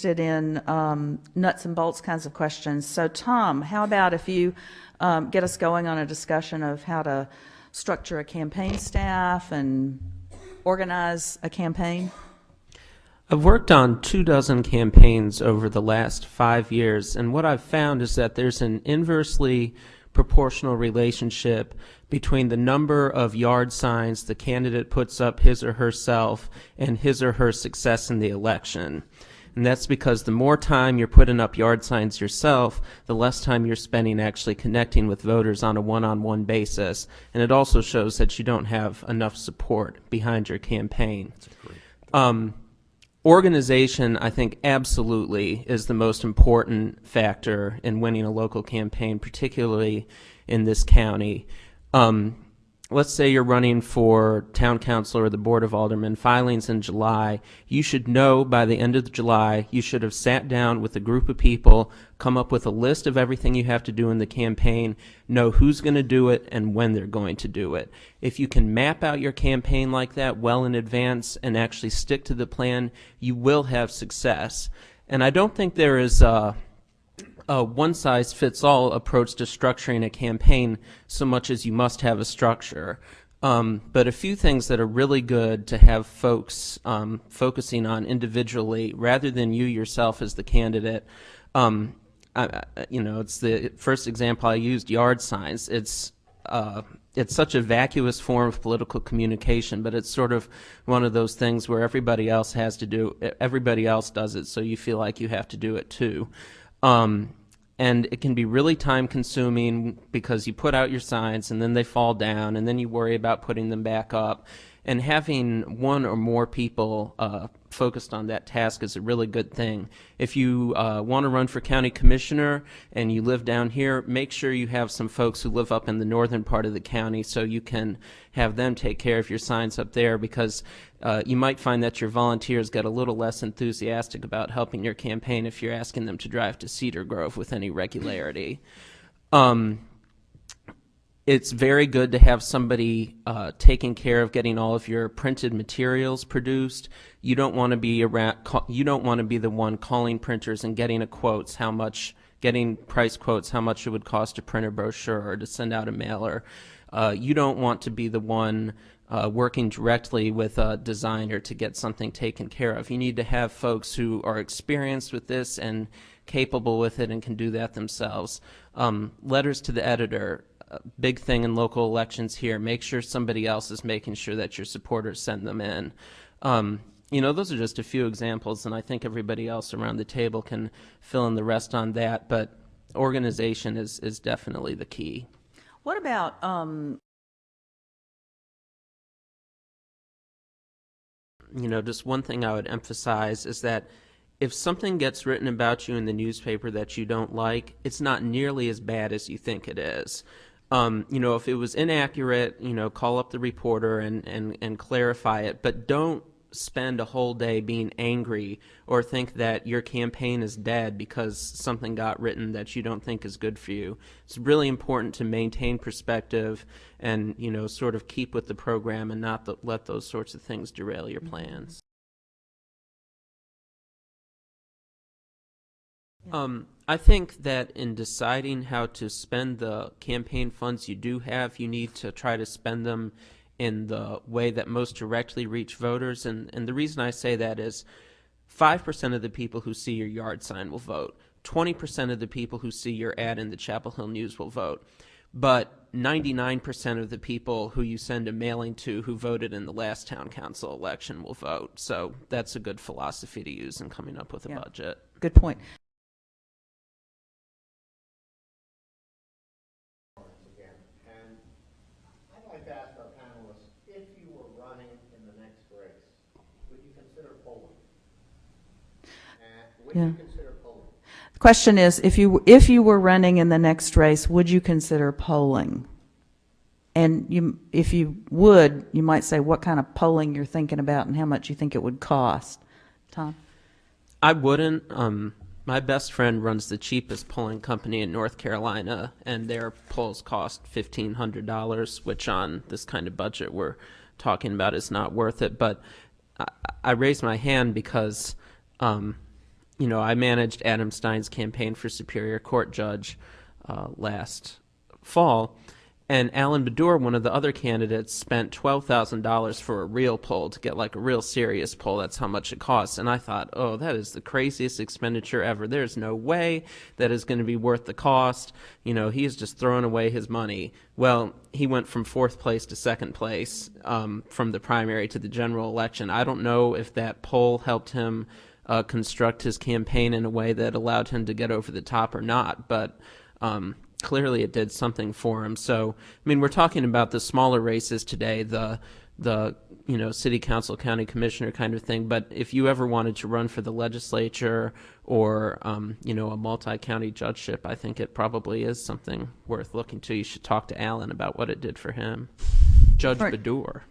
interested in nuts and bolts kinds of questions. So, Tom, how about if you get us going on a discussion of how to structure a campaign staff and organize a campaign? I've worked on 24 campaigns over the last 5 years, and what I've found is that there's an inversely proportional relationship between the number of yard signs the candidate puts up his or herself and his or her success in the election. And that's because the more time you're putting up yard signs yourself, the less time you're spending actually connecting with voters on a one-on-one basis. And it also shows that you don't have enough support behind your campaign. Organization, I think, absolutely is the most important factor in winning a local campaign, particularly in this county. Let's say you're running for town council or the board of aldermen, filings in July. You should know by the end of July, you should have sat down with a group of people, come up with a list of everything you have to do in the campaign, know who's going to do it and when they're going to do it. If you can map out your campaign like that well in advance and actually stick to the plan, you will have success. And I don't think there is a one-size-fits-all approach to structuring a campaign so much as you must have a structure. But a few things that are really good to have folks focusing on individually rather than you yourself as the candidate. It's the first example I used, yard signs. It's such a vacuous form of political communication, but it's sort of one of those things where everybody else does it, so you feel like you have to do it too. And it can be really time consuming because you put out your signs and then they fall down and then you worry about putting them back up. And having one or more people focused on that task is a really good thing. If you want to run for county commissioner and you live down here, make sure you have some folks who live up in the northern part of the county so you can have them take care of your signs up there, because you might find that your volunteers get a little less enthusiastic about helping your campaign if you're asking them to drive to Cedar Grove with any regularity. It's very good to have somebody taking care of getting all of your printed materials produced. You don't want to be the one calling printers and getting getting price quotes, how much it would cost to print a brochure or to send out a mailer. You don't want to be the one working directly with a designer to get something taken care of. You need to have folks who are experienced with this and capable with it and can do that themselves. Letters to the editor. Big thing in local elections here. Make sure somebody else is making sure that your supporters send them in. Those are just a few examples, and I think everybody else around the table can fill in the rest on that, but organization is definitely the key. What about just one thing I would emphasize is that if something gets written about you in the newspaper that you don't like, it's not nearly as bad as you think it is. If it was inaccurate, call up the reporter and clarify it, but don't spend a whole day being angry or think that your campaign is dead because something got written that you don't think is good for you. It's really important to maintain perspective and, sort of keep with the program and not let those sorts of things derail your plans. I think that in deciding how to spend the campaign funds you do have, you need to try to spend them in the way that most directly reach voters. And the reason I say that is 5% of the people who see your yard sign will vote. 20% of the people who see your ad in the Chapel Hill News will vote. But 99% of the people who you send a mailing to who voted in the last town council election will vote. So that's a good philosophy to use in coming up with a budget. Good point. Yeah. The question is, if you were running in the next race, would you consider polling? And if you would, you might say what kind of polling you're thinking about and how much you think it would cost. Tom? I wouldn't. My best friend runs the cheapest polling company in North Carolina, and their polls cost $1,500, which on this kind of budget we're talking about is not worth it. But I raised my hand because I managed Adam Stein's campaign for Superior Court judge last fall, and Alan Bedour, one of the other candidates, spent $12,000 for a real poll to get like a real serious poll. That's how much it costs. And I thought, oh, that is the craziest expenditure ever. There's no way that is going to be worth the cost. He's just throwing away his money. Well, he went from fourth place to second place from the primary to the general election. I don't know if that poll helped him construct his campaign in a way that allowed him to get over the top or not, but clearly it did something for him. So, we're talking about the smaller races today, the city council, county commissioner kind of thing, but if you ever wanted to run for the legislature or, a multi-county judgeship, I think it probably is something worth looking to. You should talk to Alan about what it did for him. Judge Bedour.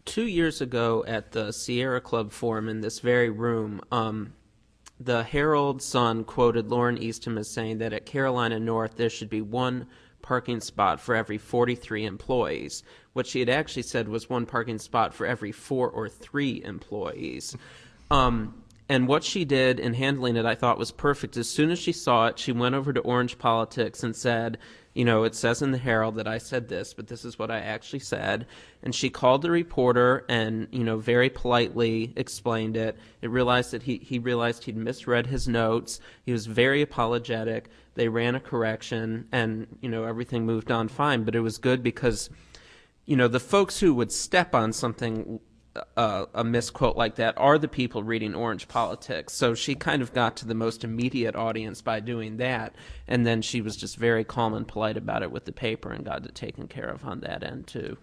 2 years ago at the Sierra Club Forum in this very room, the Herald Sun quoted Lauren Eastham as saying that at Carolina North there should be one parking spot for every 43 employees. What she had actually said was one parking spot for every 4 or 3 employees. And what she did in handling it, I thought, was perfect. As soon as she saw it, she went over to Orange Politics and said, it says in the Herald that I said this, but this is what I actually said. And she called the reporter and, very politely explained it. It realized that he realized he'd misread his notes. He was very apologetic. They ran a correction and, everything moved on fine. But it was good because, the folks who would step on something a misquote like that are the people reading Orange Politics. So she kind of got to the most immediate audience by doing that, and then she was just very calm and polite about it with the paper and got it taken care of on that end too.